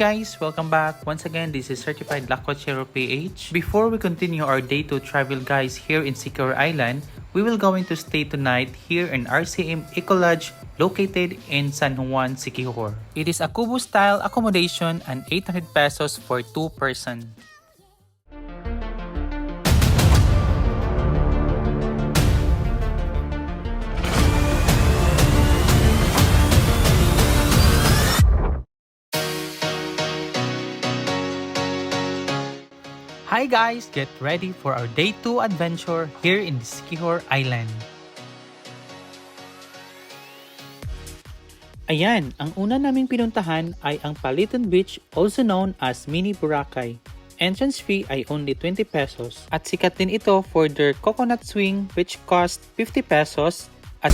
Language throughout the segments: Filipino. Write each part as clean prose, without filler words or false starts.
guys! Welcome back! Once again, this is Certified Lacochero PH. Before we continue our day 2 travel guys here in Siquijor Island, we will going to stay tonight here in RCM Eco Lodge located in San Juan, Siquijor. It is a Kubo style accommodation and 800 pesos for 2 person. Hi guys! Get ready for our day 2 adventure here in Siquijor Island. Ayan, ang una naming pinuntahan ay ang Paliton Beach, also known as Mini Boracay. Entrance fee ay only 20 pesos at sikat din ito for their coconut swing which cost 50 pesos at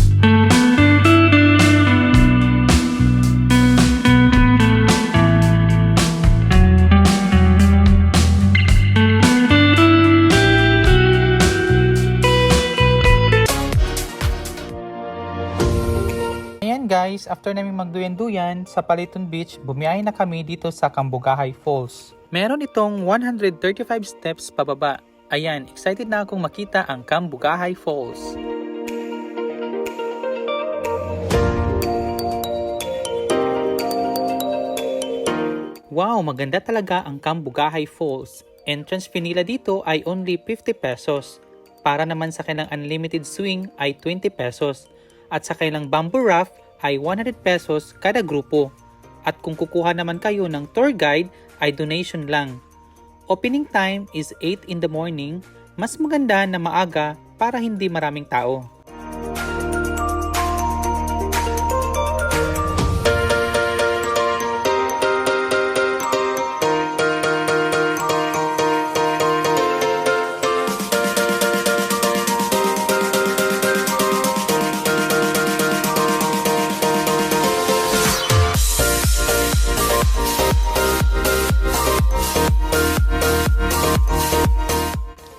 guys, after namin magduyan-duyan sa Paliton Beach, bumiyahe na kami dito sa Cambugahay Falls. Meron itong 135 steps pababa. Ayan, excited na akong makita ang Cambugahay Falls. Wow, maganda talaga ang Cambugahay Falls. Entrance fee nila dito ay only 50 pesos. Para naman sa kanilang unlimited swing ay 20 pesos. At sa kanilang bamboo raft ay 100 pesos kada grupo. At kung kukuha naman kayo ng tour guide ay donation lang. Opening time is 8 in the morning. Mas maganda na maaga para hindi maraming tao.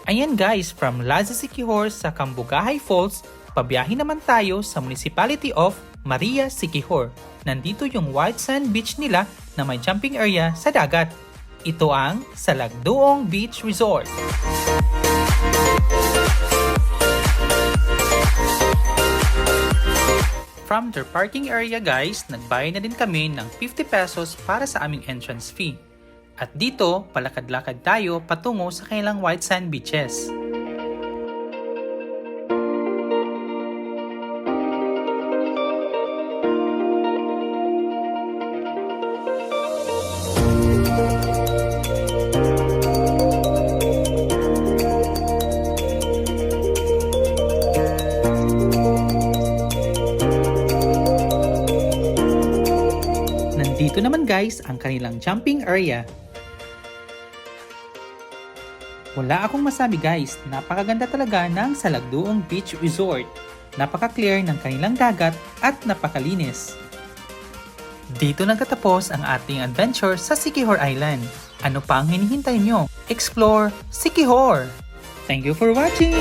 Ayan guys, from Laza Siquijor sa Cambugahay Falls, pabiyahe naman tayo sa Municipality of Maria Siquijor. Nandito yung white sand beach nila na may jumping area sa dagat. Ito ang Salagduong Beach Resort. From their parking area guys, nagbayad na din kami ng 50 pesos para sa aming entrance fee. At dito, palakad-lakad tayo patungo sa kanilang white sand beaches. Nandito naman guys ang kanilang jumping area. Wala akong masabi guys, napakaganda talaga ng Salagduong Beach Resort. Napaka-clear ng kanilang dagat at napakalinis. Dito nagtatapos ang ating adventure sa Siquijor Island. Ano pa ang hinihintay nyo? Explore Siquijor! Thank you for watching!